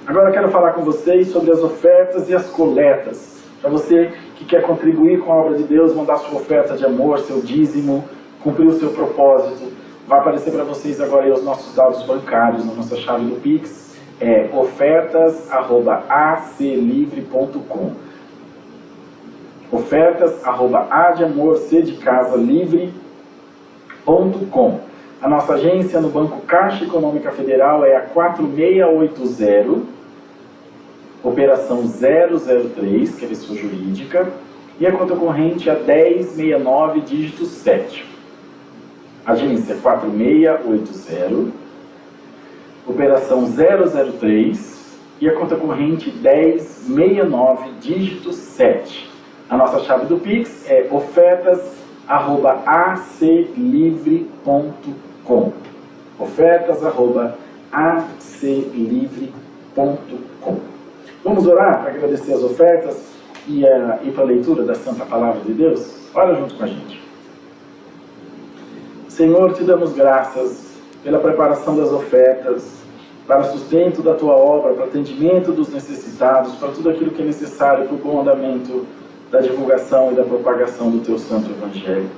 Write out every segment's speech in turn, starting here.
Agora eu quero falar com vocês sobre as ofertas e as coletas. Para você que quer contribuir com a obra de Deus, mandar sua oferta de amor, seu dízimo, cumprir o seu propósito, vai aparecer para vocês agora aí os nossos dados bancários, na nossa chave do Pix, é ofertas@aclivre.com. ofertas@adamorcdecasalivre.com. A nossa agência no Banco Caixa Econômica Federal é a 4680, operação 003, que é pessoa jurídica, e a conta corrente é 1069, dígito 7. Agência 4680, operação 003, e a conta corrente 1069, dígito 7. A nossa chave do Pix é ofertas@aclivre.com. ofertas@aclivre.com. Vamos orar para agradecer as ofertas e ir para a leitura da Santa Palavra de Deus? Ora junto com a gente. Senhor, te damos graças pela preparação das ofertas, para o sustento da tua obra, para o atendimento dos necessitados, para tudo aquilo que é necessário para o bom andamento da divulgação e da propagação do teu santo Evangelho.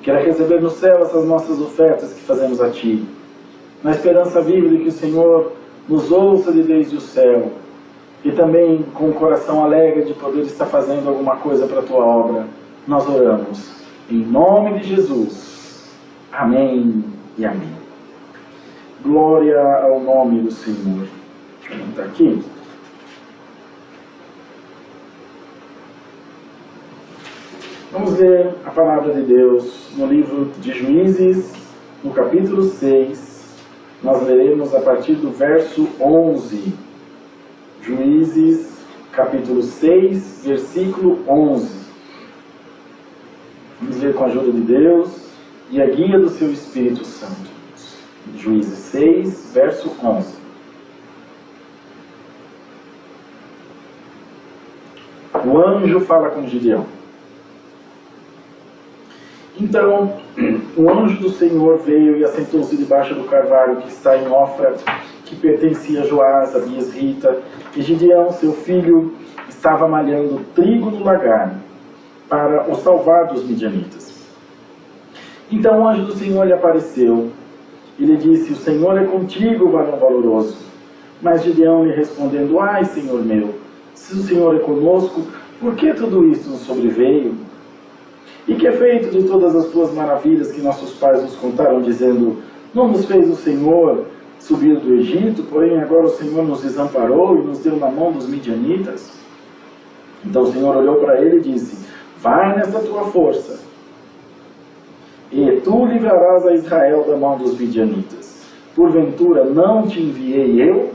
Quero receber no céu essas nossas ofertas que fazemos a ti, na esperança viva de que o Senhor nos ouça de desde o céu, e também com o coração alegre de poder estar fazendo alguma coisa para a tua obra. Nós oramos em nome de Jesus. Amém e amém. Glória ao nome do Senhor. Vamos estar aqui. Vamos ler a palavra de Deus no livro de Juízes, no capítulo 6. Nós leremos a partir do verso 11. Juízes, capítulo 6, versículo 11. Vamos ler com a ajuda de Deus e a guia do seu Espírito Santo. Juízes 6, verso 11. O anjo fala com Gideão. Então, o anjo do Senhor veio e assentou-se debaixo do carvalho que está em Ofra, que pertencia a Joás, a Biesrita, e Gideão, seu filho, estava malhando trigo no lagar para o salvar dos midianitas. Então o anjo do Senhor lhe apareceu e lhe disse: o Senhor é contigo, varão valoroso. Mas Gideão lhe respondendo: ai, Senhor meu, se o Senhor é conosco, por que tudo isso nos sobreveio? E que é feito de todas as tuas maravilhas que nossos pais nos contaram, dizendo: não nos fez o Senhor subir do Egito, porém agora o Senhor nos desamparou e nos deu na mão dos midianitas? Então o Senhor olhou para ele e disse: vai nessa tua força, e tu livrarás a Israel da mão dos midianitas. Porventura não te enviei eu?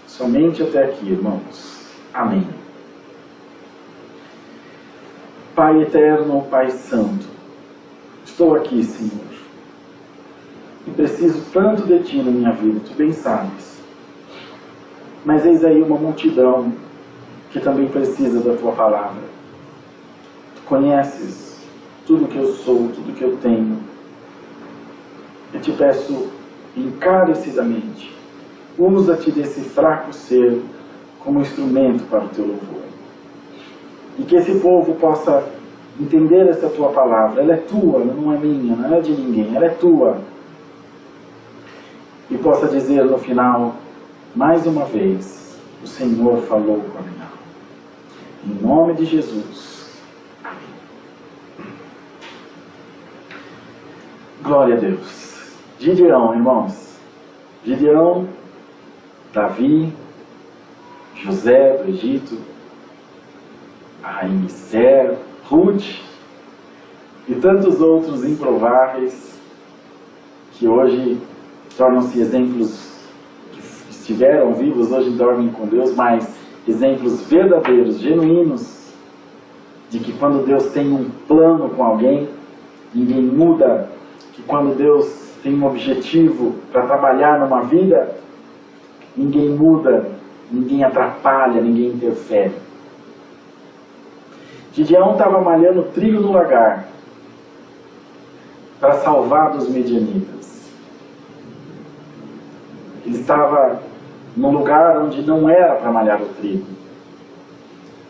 Somente até aqui, irmãos. Amém. Pai eterno, Pai santo, estou aqui, Senhor, e preciso tanto de Ti na minha vida, Tu bem sabes. Mas eis aí uma multidão que também precisa da Tua palavra. Tu conheces tudo que eu sou, tudo que eu tenho. Eu te peço encarecidamente, usa-te desse fraco ser como instrumento para o Teu louvor. E que esse povo possa entender essa Tua palavra. Ela é Tua, não é minha, não é de ninguém, ela é Tua. E possa dizer no final, mais uma vez: o Senhor falou com a minha alma. Em nome de Jesus. Amém. Glória a Deus. Gideão, irmãos. Gideão, Davi, José do Egito, a rainha Esther, Ruth e tantos outros improváveis que hoje tornam-se exemplos, que estiveram vivos, hoje dormem com Deus, mas exemplos verdadeiros, genuínos, de que quando Deus tem um plano com alguém, ninguém muda, que quando Deus tem um objetivo para trabalhar numa vida, ninguém muda, ninguém atrapalha, ninguém interfere. Gideão estava malhando trigo no lagar para salvar dos midianitas. Ele estava num lugar onde não era para malhar o trigo.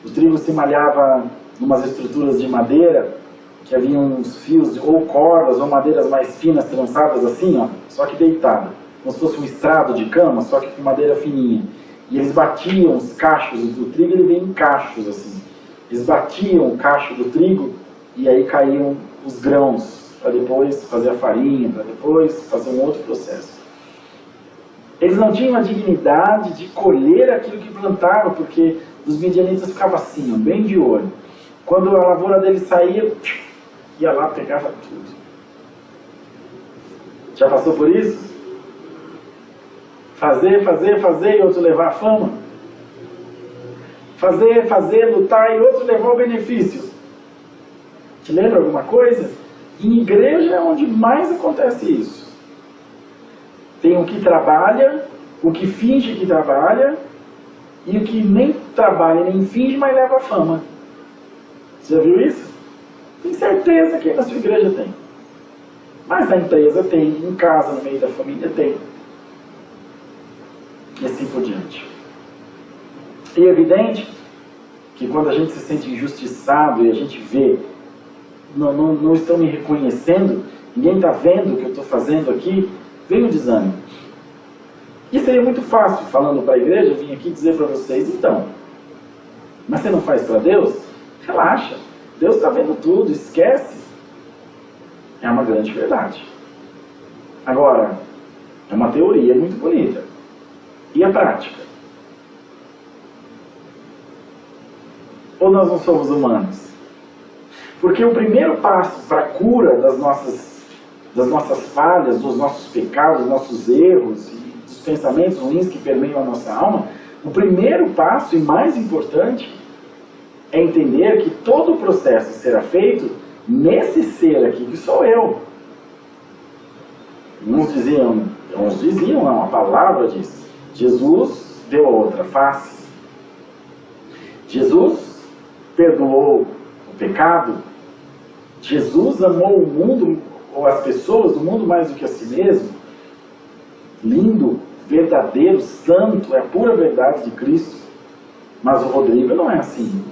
O trigo se malhava em umas estruturas de madeira, que haviam uns fios ou cordas ou madeiras mais finas trançadas assim, ó, só que deitada, como se fosse um estrado de cama, só que com madeira fininha. E eles batiam os cachos do trigo, ele vem em cachos assim. Eles batiam o cacho do trigo e aí caíam os grãos, para depois fazer a farinha, para depois fazer um outro processo. Eles não tinham a dignidade de colher aquilo que plantavam, porque os midianitas ficavam assim, ó, bem de olho. Quando a lavoura deles saía, ia lá, pegava tudo. Já passou por isso? Fazer e outro levar a fama. Fazer, lutar e outro levar o benefício. Te lembra alguma coisa? Em igreja é onde mais acontece isso. Tem o que trabalha, o que finge que trabalha, e o que nem trabalha nem finge, mas leva a fama. Você já viu isso? Tem certeza que aí na sua igreja tem. Mas na empresa tem, em casa, no meio da família tem. E assim por diante. E é evidente que quando a gente se sente injustiçado e a gente vê, não estão me reconhecendo, ninguém está vendo o que eu estou fazendo aqui, vem o desânimo. E seria muito fácil, falando para a igreja, vir aqui dizer para vocês, então, mas você não faz para Deus? Relaxa, Deus está vendo tudo, esquece. É uma grande verdade. Agora, é uma teoria muito bonita. E a prática? Ou nós não somos humanos? Porque o primeiro passo para a cura das nossas falhas, dos nossos pecados, dos nossos erros e dos pensamentos ruins que permeiam a nossa alma, o primeiro passo e mais importante é entender que todo o processo será feito nesse ser aqui, que sou eu. Uns diziam, não, a palavra diz, Jesus deu a outra face. Jesus perdoou o pecado. Jesus amou o mundo, ou as pessoas do mundo mais do que a si mesmo. Lindo, verdadeiro, santo, é a pura verdade de Cristo. Mas o Rodrigo não é assim.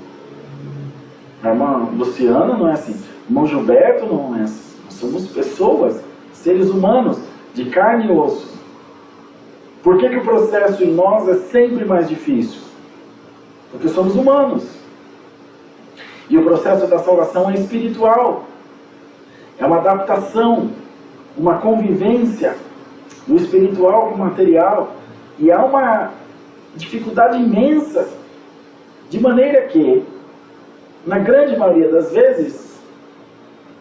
A irmã Luciana não é assim. O irmão Gilberto não é assim. Nós somos pessoas, seres humanos, de carne e osso. Por que o processo em nós é sempre mais difícil? Porque somos humanos. E o processo da salvação é espiritual. É uma adaptação, uma convivência do espiritual com o material. E há uma dificuldade imensa, de maneira que, na grande maioria das vezes,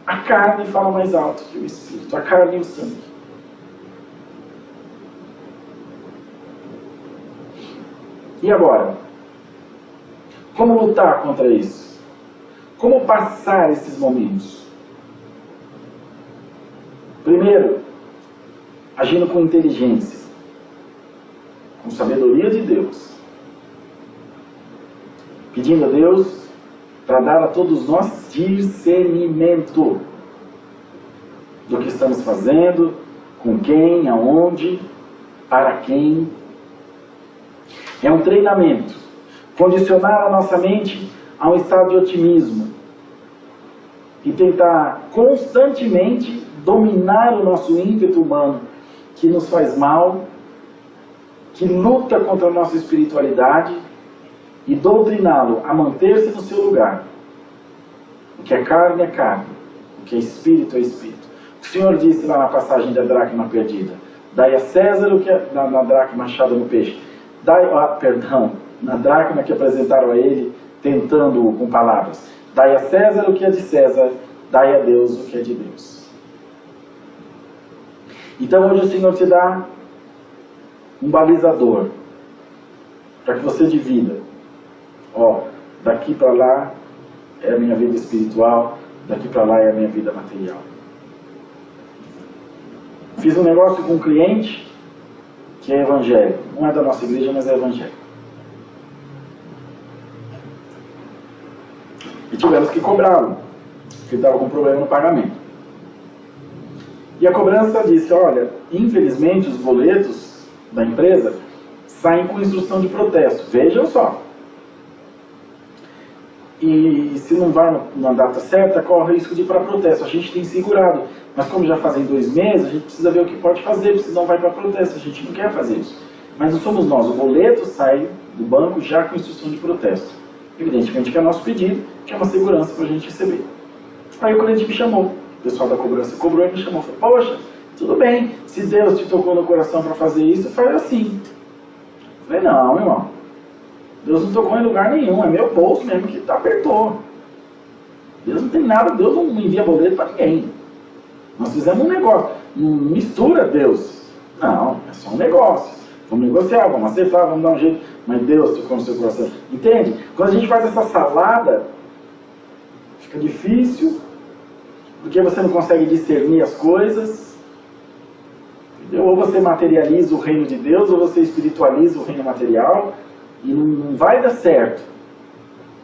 a carne fala mais alto que o espírito, a carne e o sangue. E agora? Como lutar contra isso? Como passar esses momentos? Primeiro, agindo com inteligência, com sabedoria de Deus, pedindo a Deus para dar a todos nós discernimento do que estamos fazendo, com quem, aonde, para quem. É um treinamento, condicionar a nossa mente a um estado de otimismo e tentar constantemente dominar o nosso ímpeto humano, que nos faz mal, que luta contra a nossa espiritualidade, e doutriná-lo a manter-se no seu lugar. O que é carne é carne, o que é espírito é espírito. O Senhor disse lá na passagem da dracma perdida, dai a César o que é, na dracma achada no peixe, na dracma que apresentaram a ele, tentando-o com palavras, dai a César o que é de César, dai a Deus o que é de Deus. Então hoje o Senhor te dá um balizador, para que você divida. Daqui para lá é a minha vida espiritual, daqui para lá é a minha vida material. Fiz um negócio com um cliente que é evangélico, não é da nossa igreja, mas é evangélico. E tivemos que cobrá-lo, porque ele estava com problema no pagamento. E a cobrança disse, olha, infelizmente os boletos da empresa saem com instrução de protesto. Vejam só. E se não vai na data certa, corre o risco de ir para protesto. A gente tem segurado, mas como já fazem 2 meses, a gente precisa ver o que pode fazer, porque senão vai para protesto. A gente não quer fazer isso. Mas não somos nós. O boleto sai do banco já com instrução de protesto. Evidentemente que é nosso pedido, que é uma segurança para a gente receber. Aí o cliente me chamou. O pessoal da cobrança cobrou e me chamou. Falei, poxa, tudo bem, se Deus te tocou no coração para fazer isso, faz assim. Falei, não, meu irmão. Deus não tocou em lugar nenhum, é meu bolso mesmo que apertou. Deus não tem nada, Deus não envia boleto para ninguém. Nós fizemos um negócio, não mistura Deus. Não, é só um negócio. Vamos negociar, vamos acertar, vamos dar um jeito. Mas Deus tocou no seu coração. Entende? Quando a gente faz essa salada, fica difícil, porque você não consegue discernir as coisas. Entendeu? Ou você materializa o reino de Deus, ou você espiritualiza o reino material. E não vai dar certo,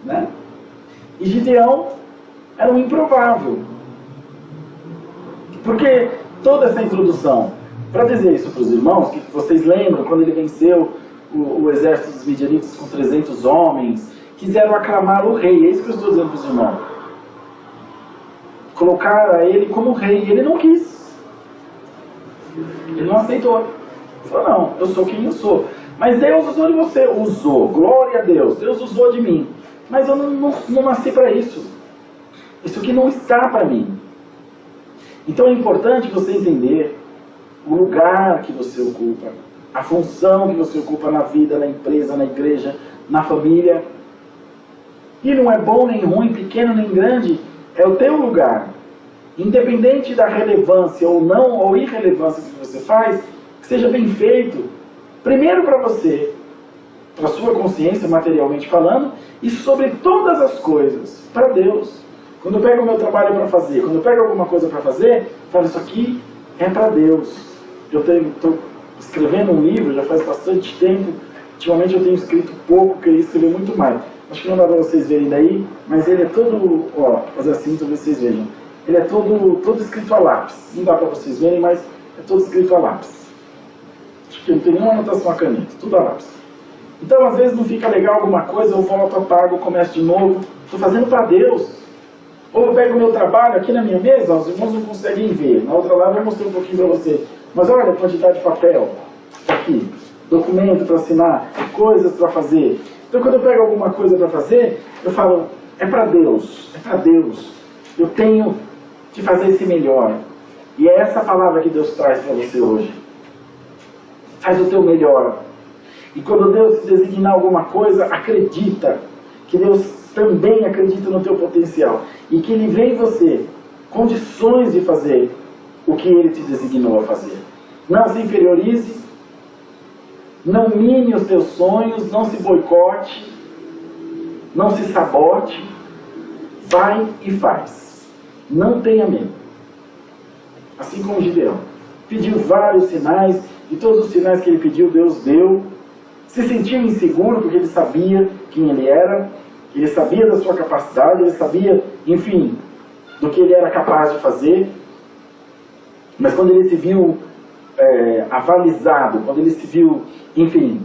né? E Gideão era um improvável. Porque toda essa introdução, para dizer isso para os irmãos, que vocês lembram, quando ele venceu o exército dos midianitas com 300 homens, quiseram aclamar o rei, é isso que eu estou dizendo para os irmãos. Colocar ele como rei, e ele não quis. Ele não aceitou. Ele falou, não, eu sou quem eu sou. Mas Deus usou de você, usou, glória a Deus, Deus usou de mim. Mas eu não nasci para isso. Isso aqui não está para mim. Então é importante você entender o lugar que você ocupa, a função que você ocupa na vida, na empresa, na igreja, na família. E não é bom nem ruim, pequeno nem grande, é o teu lugar. Independente da relevância ou não, ou irrelevância que você faz, que seja bem feito. Primeiro para você, para a sua consciência, materialmente falando, e sobre todas as coisas, para Deus. Quando eu pego o meu trabalho para fazer, quando eu pego alguma coisa para fazer, eu falo, isso aqui é para Deus. Eu estou escrevendo um livro, já faz bastante tempo, ultimamente eu tenho escrito pouco, queria escrever muito mais. Acho que não dá para vocês verem daí, mas ele é todo, ó, vou fazer assim para vocês vejam. Ele é todo escrito a lápis. Não dá para vocês verem, mas é todo escrito a lápis. Acho que não tem nenhuma anotação a caneta, tudo a lápis. Então, às vezes não fica legal alguma coisa, eu volto, apago, começo de novo. Estou fazendo para Deus. Ou eu pego o meu trabalho aqui na minha mesa, os irmãos não conseguem ver. Na outra live eu mostrei um pouquinho para você. Mas olha a quantidade de papel. Está aqui. Documento para assinar, coisas para fazer. Então, quando eu pego alguma coisa para fazer, eu falo, é para Deus. É para Deus. Eu tenho que fazer esse melhor. E é essa palavra que Deus traz para você hoje. Faz o teu melhor. E quando Deus te designar alguma coisa, acredita que Deus também acredita no teu potencial. E que Ele vê em você condições de fazer o que Ele te designou a fazer. Não se inferiorize, não mine os teus sonhos, não se boicote, não se sabote. Vai e faz. Não tenha medo. Assim como Gideão. Pediu vários sinais, e todos os sinais que ele pediu, Deus deu. Se sentiu inseguro, porque ele sabia quem ele era, ele sabia da sua capacidade, ele sabia, enfim, do que ele era capaz de fazer. Mas quando ele se viu avalizado, quando ele se viu, enfim,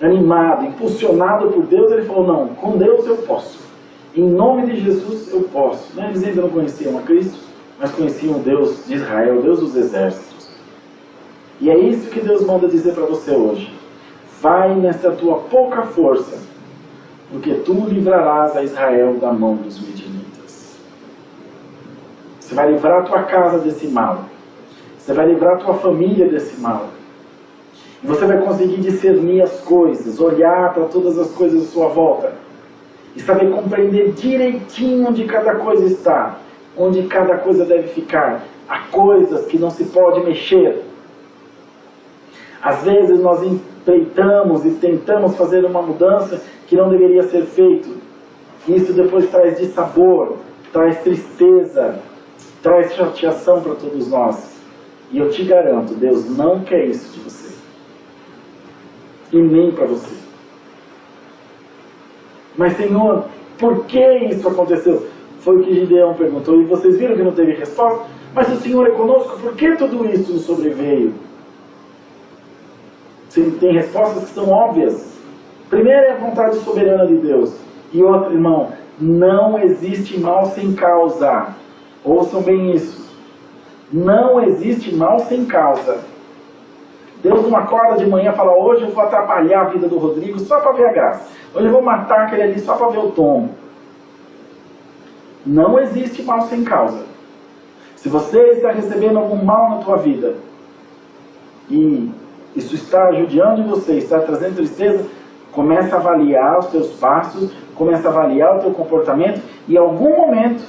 animado, impulsionado por Deus, ele falou, não, com Deus eu posso. Em nome de Jesus eu posso. Eles ainda não conheciam a Cristo, mas conheciam o Deus de Israel, o Deus dos exércitos. E é isso que Deus manda dizer para você hoje. Vai nessa tua pouca força, porque tu livrarás a Israel da mão dos midianitas. Você vai livrar a tua casa desse mal. Você vai livrar a tua família desse mal. E você vai conseguir discernir as coisas, olhar para todas as coisas à sua volta. E saber compreender direitinho onde cada coisa está. Onde cada coisa deve ficar. Há coisas que não se pode mexer. Às vezes nós empreitamos e tentamos fazer uma mudança que não deveria ser feito. E isso depois traz dissabor, traz tristeza, traz chateação para todos nós. E eu te garanto, Deus não quer isso de você. E nem para você. Mas Senhor, por que isso aconteceu? Foi o que Gideão perguntou. E vocês viram que não teve resposta? Mas o Senhor é conosco, por que tudo isso nos sobreveio? tem respostas que são óbvias. Primeiro é a vontade soberana de Deus. E outro, irmão, não existe mal sem causa. Ouçam bem isso. Não existe mal sem causa. Deus não acorda de manhã e fala: hoje eu vou atrapalhar a vida do Rodrigo só para ver a graça. Hoje eu vou matar aquele ali só para ver o tom. Não existe mal sem causa. Se você está recebendo algum mal na tua vida e isso está judiando de você, está trazendo tristeza, começa a avaliar os teus passos, começa a avaliar o teu comportamento e em algum momento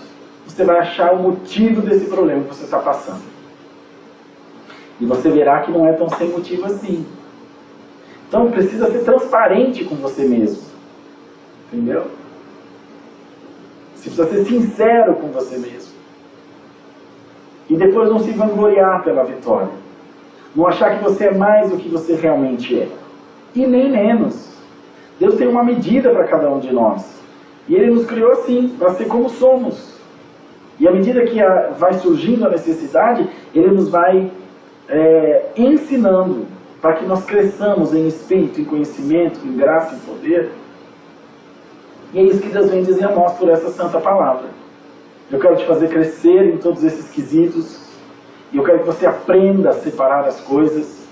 você vai achar o motivo desse problema que você está passando. E você verá que não é tão sem motivo assim. Então precisa ser transparente com você mesmo. Entendeu? Você precisa ser sincero com você mesmo. E depois não se vangloriar pela vitória. Não achar que você é mais do que você realmente é. E nem menos. Deus tem uma medida para cada um de nós. E Ele nos criou assim, para ser como somos. E à medida que vai surgindo a necessidade, Ele nos vai ensinando para que nós cresçamos em espírito, em conhecimento, em graça e poder. E é isso que Deus vem dizer a nós por essa santa palavra. Eu quero te fazer crescer em todos esses quesitos. E eu quero que você aprenda a separar as coisas.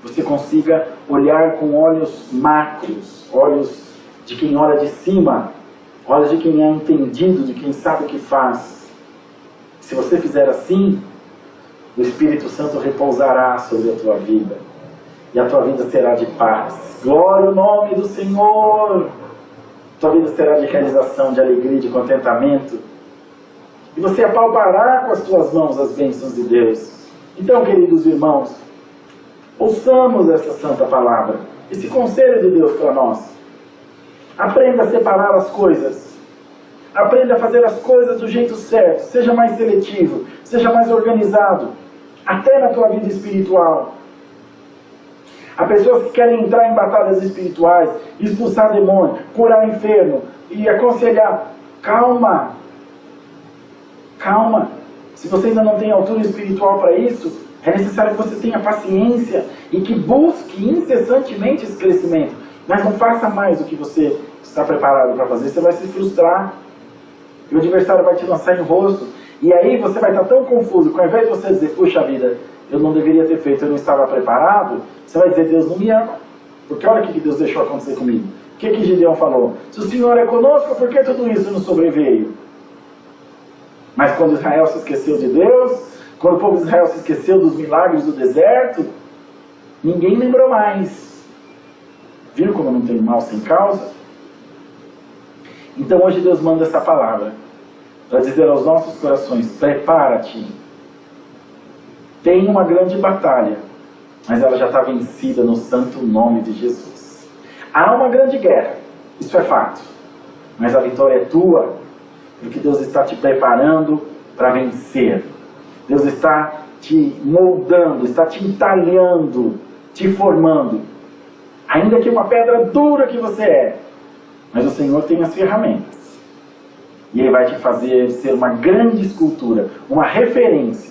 Você consiga olhar com olhos macros, olhos de quem olha de cima, olhos de quem é entendido, de quem sabe o que faz. Se você fizer assim, o Espírito Santo repousará sobre a tua vida. E a tua vida será de paz. Glória ao nome do Senhor! Tua vida será de realização, de alegria, de contentamento. E você apalpará com as tuas mãos as bênçãos de Deus. Então, queridos irmãos, ouçamos essa santa palavra, esse conselho de Deus para nós. Aprenda a separar as coisas. Aprenda a fazer as coisas do jeito certo. Seja mais seletivo, seja mais organizado. Até na tua vida espiritual. Há pessoas que querem entrar em batalhas espirituais, expulsar demônio, curar enfermo e aconselhar. Calma. Calma. Se você ainda não tem altura espiritual para isso, é necessário que você tenha paciência e que busque incessantemente esse crescimento. Mas não faça mais do que você está preparado para fazer. Você vai se frustrar. E o adversário vai te lançar em rosto. E aí você vai estar tão confuso que ao invés de você dizer: puxa vida, eu não deveria ter feito, eu não estava preparado, você vai dizer: Deus não me ama. Porque olha o que Deus deixou acontecer comigo. O que Gideão falou? Se o Senhor é conosco, por que tudo isso não sobreveio? Mas quando Israel se esqueceu de Deus, quando o povo de Israel se esqueceu dos milagres do deserto, ninguém lembrou mais. Viram como não tem mal sem causa? Então hoje Deus manda essa palavra para dizer aos nossos corações: prepara-te. Tem uma grande batalha, mas ela já está vencida no santo nome de Jesus. Há uma grande guerra, isso é fato, mas a vitória é tua, porque Deus está te preparando para vencer. Deus está te moldando, está te entalhando, te formando. Ainda que uma pedra dura que você é, mas o Senhor tem as ferramentas. E Ele vai te fazer ser uma grande escultura, uma referência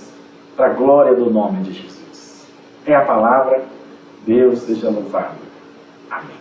para a glória do nome de Jesus. É a palavra. Deus seja louvado. Amém.